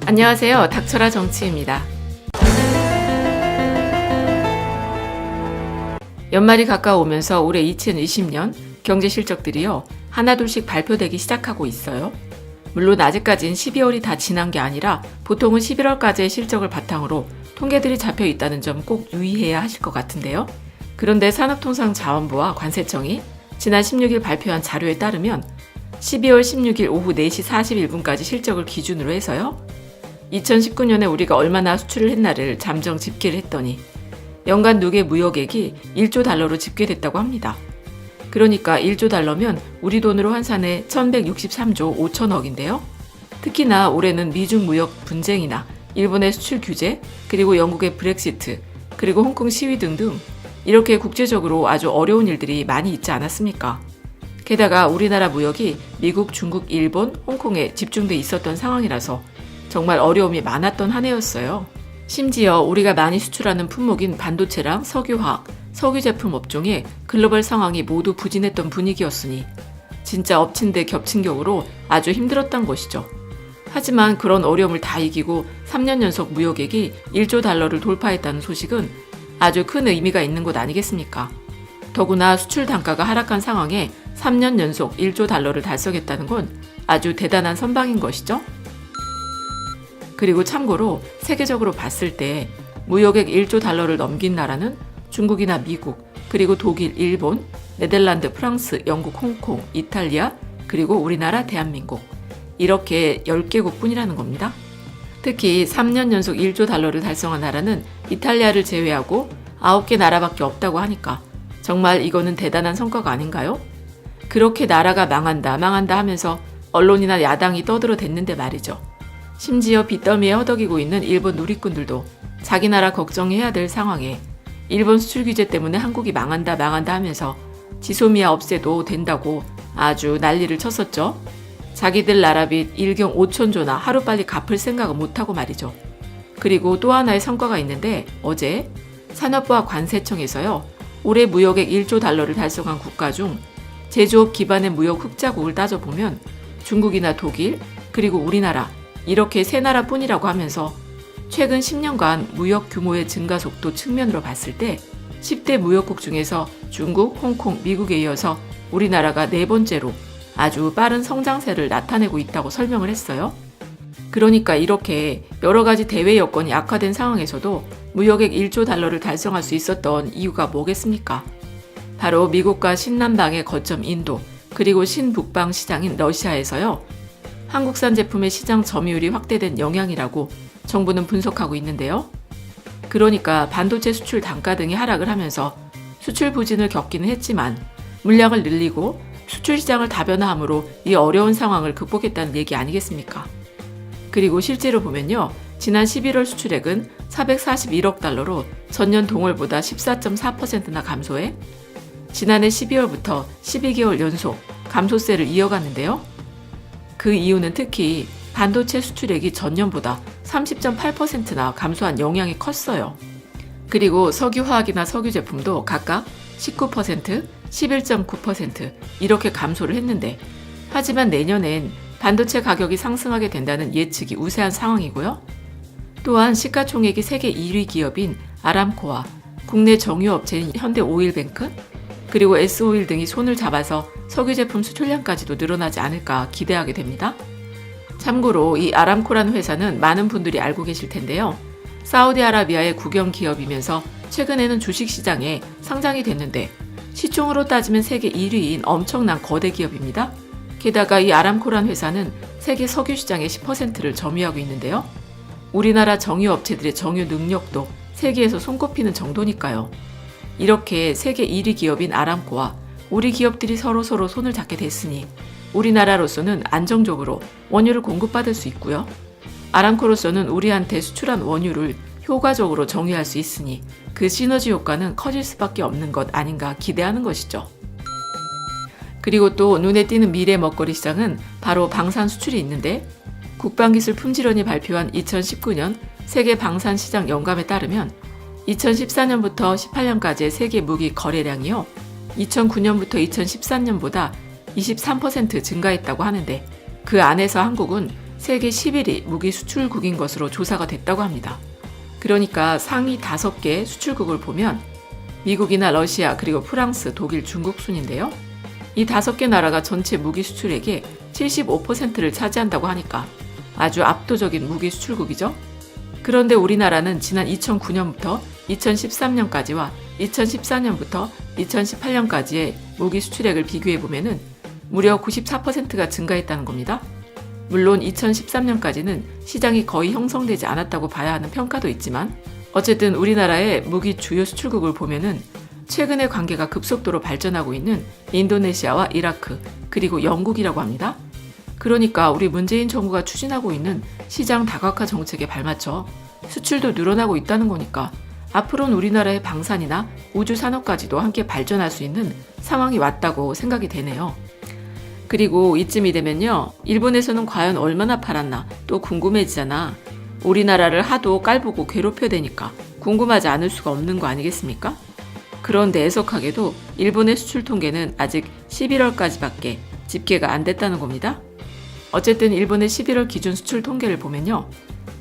안녕하세요. 닥쳐라 정치입니다. 연말이 가까워오면서 올해 2020년 경제 실적들이요, 하나둘씩 발표되기 시작하고 있어요. 물론 아직까진 12월이 다 지난 게 아니라 보통은 11월까지의 실적을 바탕으로 통계들이 잡혀 있다는 점 꼭 유의해야 하실 것 같은데요. 그런데 산업통상자원부와 관세청이 지난 16일 발표한 자료에 따르면 12월 16일 오후 4시 41분까지 실적을 기준으로 해서요, 2019년에 우리가 얼마나 수출을 했나를 잠정 집계를 했더니 연간 누계 무역액이 1조 달러로 집계됐다고 합니다. 그러니까 1조 달러면 우리 돈으로 환산해 1163조 5천억인데요. 특히나 올해는 미중 무역 분쟁이나 일본의 수출 규제, 그리고 영국의 브렉시트, 그리고 홍콩 시위 등등 이렇게 국제적으로 아주 어려운 일들이 많이 있지 않았습니까? 게다가 우리나라 무역이 미국, 중국, 일본, 홍콩에 집중돼 있었던 상황이라서 정말 어려움이 많았던 한 해였어요. 심지어 우리가 많이 수출하는 품목인 반도체랑 석유화학, 석유제품 업종의 글로벌 상황이 모두 부진했던 분위기였으니 진짜 엎친 데 겹친 격으로 아주 힘들었던 것이죠. 하지만 그런 어려움을 다 이기고 3년 연속 무역액이 1조 달러를 돌파했다는 소식은 아주 큰 의미가 있는 것 아니겠습니까? 더구나 수출 단가가 하락한 상황에 3년 연속 1조 달러를 달성했다는 건 아주 대단한 선방인 것이죠. 그리고 참고로 세계적으로 봤을 때 무역액 1조 달러를 넘긴 나라는 중국이나 미국, 그리고 독일, 일본, 네덜란드, 프랑스, 영국, 홍콩, 이탈리아, 그리고 우리나라, 대한민국 이렇게 10개국 뿐이라는 겁니다. 특히 3년 연속 1조 달러를 달성한 나라는 이탈리아를 제외하고 9개 나라밖에 없다고 하니까 정말 이거는 대단한 성과가 아닌가요? 그렇게 나라가 망한다 하면서 언론이나 야당이 떠들어댔는데 말이죠. 심지어 빚더미에 허덕이고 있는 일본 누리꾼들도 자기 나라 걱정해야 될 상황에 일본 수출 규제 때문에 한국이 망한다 하면서 지소미아 없애도 된다고 아주 난리를 쳤었죠. 자기들 나라 빚 일경 5천조나 하루빨리 갚을 생각은 못하고 말이죠. 그리고 또 하나의 성과가 있는데 어제 산업부와 관세청에서요, 올해 무역액 1조 달러를 달성한 국가 중 제조업 기반의 무역 흑자국을 따져보면 중국이나 독일, 그리고 우리나라 이렇게 세 나라뿐이라고 하면서 최근 10년간 무역 규모의 증가 속도 측면으로 봤을 때 10대 무역국 중에서 중국, 홍콩, 미국에 이어서 우리나라가 네 번째로 아주 빠른 성장세를 나타내고 있다고 설명을 했어요. 그러니까 이렇게 여러 가지 대외 여건이 악화된 상황에서도 무역액 1조 달러를 달성할 수 있었던 이유가 뭐겠습니까? 바로 미국과 신남방의 거점 인도, 그리고 신북방 시장인 러시아에서요, 한국산 제품의 시장 점유율이 확대된 영향이라고 정부는 분석하고 있는데요. 그러니까 반도체 수출 단가 등이 하락을 하면서 수출 부진을 겪기는 했지만 물량을 늘리고 수출 시장을 다변화함으로 이 어려운 상황을 극복했다는 얘기 아니겠습니까? 그리고 실제로 보면요, 지난 11월 수출액은 441억 달러로 전년 동월보다 14.4%나 감소해 지난해 12월부터 12개월 연속 감소세를 이어갔는데요. 그 이유는 특히 반도체 수출액이 전년보다 30.8%나 감소한 영향이 컸어요. 그리고 석유화학이나 석유제품도 각각 19%, 11.9% 이렇게 감소를 했는데, 하지만 내년엔 반도체 가격이 상승하게 된다는 예측이 우세한 상황이고요. 또한 시가총액이 세계 1위 기업인 아람코와 국내 정유업체인 현대오일뱅크, 그리고 S오일 등이 손을 잡아서 석유제품 수출량까지도 늘어나지 않을까 기대하게 됩니다. 참고로 이 아람코라는 회사는 많은 분들이 알고 계실 텐데요. 사우디아라비아의 국영 기업이면서 최근에는 주식시장에 상장이 됐는데 시총으로 따지면 세계 1위인 엄청난 거대 기업입니다. 게다가 이 아람코라는 회사는 세계 석유시장의 10%를 점유하고 있는데요. 우리나라 정유업체들의 정유 능력도 세계에서 손꼽히는 정도니까요. 이렇게 세계 1위 기업인 아람코와 우리 기업들이 서로 손을 잡게 됐으니 우리나라로서는 안정적으로 원유를 공급받을 수 있고요. 아람코로서는 우리한테 수출한 원유를 효과적으로 정유할 수 있으니 그 시너지 효과는 커질 수밖에 없는 것 아닌가 기대하는 것이죠. 그리고 또 눈에 띄는 미래 먹거리 시장은 바로 방산 수출이 있는데, 국방기술품질원이 발표한 2019년 세계 방산 시장 연감에 따르면 2014년부터 18년까지의 세계 무기 거래량이요, 2009년부터 2013년보다 23% 증가했다고 하는데, 그 안에서 한국은 세계 11위 무기 수출국인 것으로 조사가 됐다고 합니다. 그러니까 상위 5개 수출국을 보면 미국이나 러시아 그리고 프랑스, 독일, 중국 순인데요. 이 5개 나라가 전체 무기 수출액의 75%를 차지한다고 하니까 아주 압도적인 무기 수출국이죠. 그런데 우리나라는 지난 2009년부터 2013년까지와 2014년부터 2018년까지의 무기 수출액을 비교해보면 무려 94%가 증가했다는 겁니다. 물론 2013년까지는 시장이 거의 형성되지 않았다고 봐야 하는 평가도 있지만 어쨌든 우리나라의 무기 주요 수출국을 보면은 최근에 관계가 급속도로 발전하고 있는 인도네시아와 이라크 그리고 영국이라고 합니다. 그러니까 우리 문재인 정부가 추진하고 있는 시장 다각화 정책에 발맞춰 수출도 늘어나고 있다는 거니까 앞으로는 우리나라의 방산이나 우주 산업까지도 함께 발전할 수 있는 상황이 왔다고 생각이 되네요. 그리고 이쯤이 되면요. 일본에서는 과연 얼마나 팔았나 또 궁금해지잖아. 우리나라를 하도 깔보고 괴롭혀대니까 궁금하지 않을 수가 없는 거 아니겠습니까? 그런데 애석하게도 일본의 수출 통계는 아직 11월까지밖에 집계가 안 됐다는 겁니다. 어쨌든 일본의 11월 기준 수출 통계를 보면요.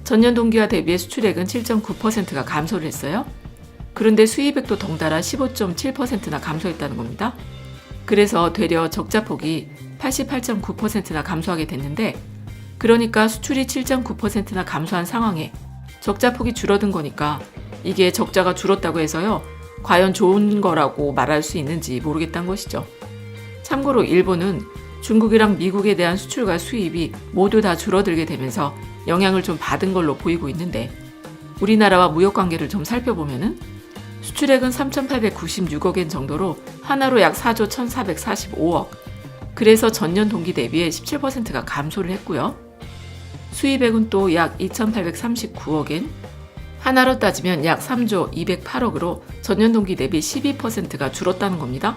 전년 동기와 대비해 수출액은 7.9%가 감소를 했어요. 그런데 수입액도 덩달아 15.7%나 감소했다는 겁니다. 그래서 되려 적자폭이 88.9%나 감소하게 됐는데 그러니까 수출이 7.9%나 감소한 상황에 적자폭이 줄어든 거니까 이게 적자가 줄었다고 해서요. 과연 좋은 거라고 말할 수 있는지 모르겠다는 것이죠. 참고로 일본은 중국이랑 미국에 대한 수출과 수입이 모두 다 줄어들게 되면서 영향을 좀 받은 걸로 보이고 있는데 우리나라와 무역 관계를 좀 살펴보면은 수출액은 3,896억 엔 정도로 하나로 약 4조 1,445억. 그래서 전년 동기 대비해 17%가 감소를 했고요. 수입액은 또 약 2,839억 엔, 하나로 따지면 약 3조 208억으로 전년 동기 대비 12%가 줄었다는 겁니다.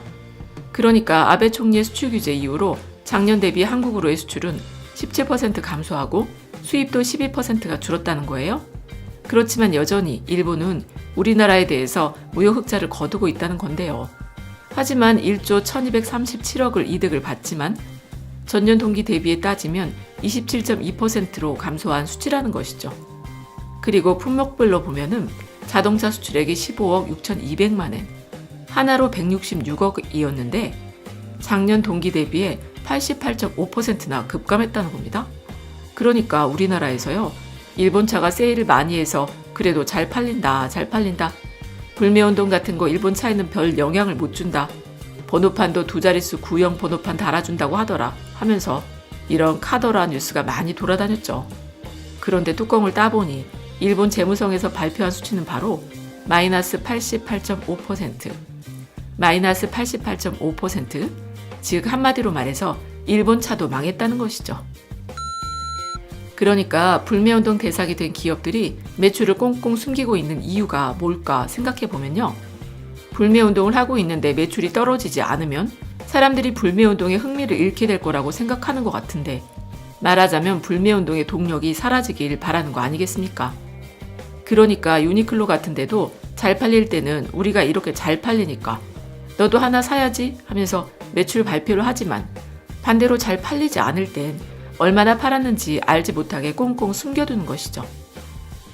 그러니까 아베 총리의 수출 규제 이후로 작년 대비 한국으로의 수출은 17% 감소하고 수입도 12%가 줄었다는 거예요. 그렇지만 여전히 일본은 우리나라에 대해서 무역 흑자를 거두고 있다는 건데요. 하지만 1조 1237억을 이득을 봤지만 전년 동기 대비에 따지면 27.2%로 감소한 수치라는 것이죠. 그리고 품목별로 보면은 자동차 수출액이 15억 6,200만 엔, 하나로 166억이었는데 작년 동기 대비에 88.5%나 급감했다는 겁니다. 그러니까 우리나라에서요. 일본 차가 세일을 많이 해서 그래도 잘 팔린다. 불매운동 같은 거 일본 차에는 별 영향을 못 준다. 번호판도 2자릿수 구형 번호판 달아준다고 하더라 하면서 이런 카더라 뉴스가 많이 돌아다녔죠. 그런데 뚜껑을 따보니 일본 재무성에서 발표한 수치는 바로 마이너스 88.5%. 마이너스 88.5%, 즉 한마디로 말해서 일본 차도 망했다는 것이죠. 그러니까 불매운동 대상이 된 기업들이 매출을 꽁꽁 숨기고 있는 이유가 뭘까 생각해보면요. 불매운동을 하고 있는데 매출이 떨어지지 않으면 사람들이 불매운동에 흥미를 잃게 될 거라고 생각하는 것 같은데 말하자면 불매운동의 동력이 사라지길 바라는 거 아니겠습니까? 그러니까 유니클로 같은 데도 잘 팔릴 때는 우리가 이렇게 잘 팔리니까 너도 하나 사야지 하면서 매출 발표를 하지만 반대로 잘 팔리지 않을 땐 얼마나 팔았는지 알지 못하게 꽁꽁 숨겨두는 것이죠.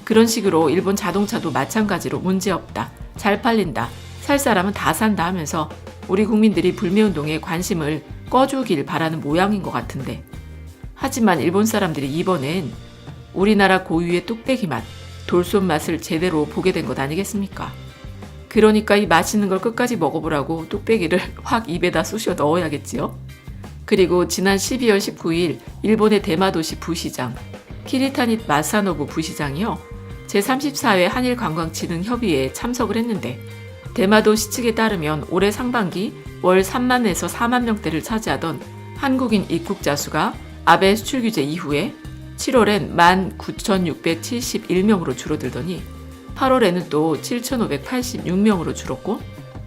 그런 식으로 일본 자동차도 마찬가지로 문제없다, 잘 팔린다, 살 사람은 다 산다 하면서 우리 국민들이 불매운동에 관심을 꺼주길 바라는 모양인 것 같은데 하지만 일본 사람들이 이번엔 우리나라 고유의 뚝배기 맛, 돌솥 맛을 제대로 보게 된 것 아니겠습니까? 그러니까 이 맛있는 걸 끝까지 먹어보라고 뚝배기를 확 입에다 쑤셔 넣어야겠지요. 그리고 지난 12월 19일 일본의 대마도시 부시장 키리타니 마사노부 부시장이요. 제34회 한일관광진흥협의회에 참석을 했는데 대마도시 측에 따르면 올해 상반기 월 3만에서 4만 명대를 차지하던 한국인 입국자 수가 아베 수출 규제 이후에 7월엔 19,671명으로 줄어들더니 8월에는 또 7,586명으로 줄었고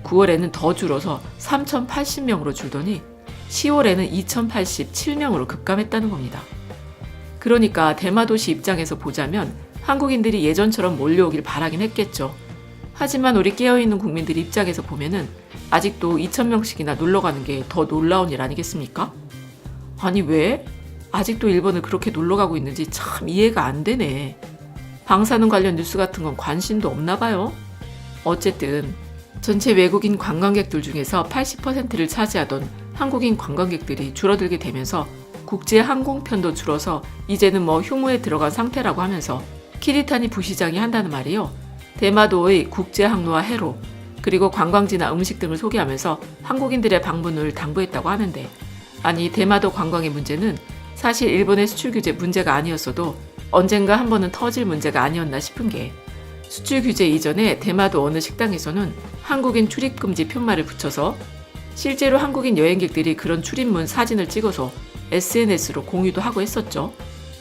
9월에는 더 줄어서 3,080명으로 줄더니 10월에는 2,087명으로 급감했다는 겁니다. 그러니까 대마도시 입장에서 보자면 한국인들이 예전처럼 몰려오길 바라긴 했겠죠. 하지만 우리 깨어있는 국민들 입장에서 보면은 아직도 2,000명씩이나 놀러가는 게 더 놀라운 일 아니겠습니까? 아니 왜? 아직도 일본을 그렇게 놀러가고 있는지 참 이해가 안 되네. 방사능 관련 뉴스 같은 건 관심도 없나 봐요. 어쨌든 전체 외국인 관광객들 중에서 80%를 차지하던 한국인 관광객들이 줄어들게 되면서 국제 항공편도 줄어서 이제는 휴무에 들어간 상태라고 하면서 키리타니 부시장이 한다는 말이요. 대마도의 국제 항로와 해로 그리고 관광지나 음식 등을 소개하면서 한국인들의 방문을 당부했다고 하는데, 아니 대마도 관광의 문제는 사실 일본의 수출 규제 문제가 아니었어도 언젠가 한 번은 터질 문제가 아니었나 싶은 게, 수출 규제 이전에 대마도 어느 식당에서는 한국인 출입금지 편말을 붙여서 실제로 한국인 여행객들이 그런 출입문 사진을 찍어서 SNS로 공유도 하고 했었죠.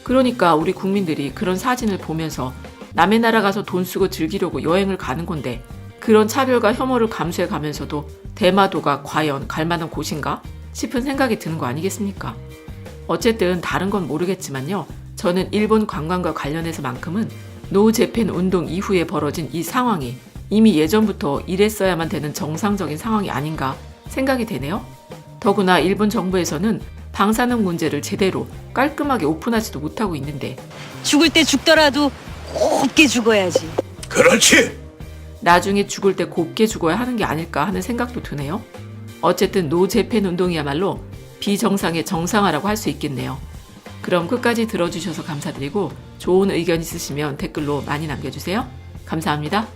그러니까 우리 국민들이 그런 사진을 보면서 남의 나라 가서 돈 쓰고 즐기려고 여행을 가는 건데, 그런 차별과 혐오를 감수해 가면서도 대마도가 과연 갈 만한 곳인가 싶은 생각이 드는 거 아니겠습니까? 어쨌든 다른 건 모르겠지만요. 저는 일본 관광과 관련해서만큼은 노 재팬 운동 이후에 벌어진 이 상황이 이미 예전부터 이랬어야만 되는 정상적인 상황이 아닌가 생각이 되네요. 더구나 일본 정부에서는 방사능 문제를 제대로 깔끔하게 오픈하지도 못하고 있는데, 죽을 때 죽더라도 곱게 죽어야지. 그렇지. 나중에 죽을 때 곱게 죽어야 하는 게 아닐까 하는 생각도 드네요. 어쨌든 노 재팬 운동이야말로 비정상의 정상화라고 할 수 있겠네요. 그럼 끝까지 들어주셔서 감사드리고 좋은 의견 있으시면 댓글로 많이 남겨주세요. 감사합니다.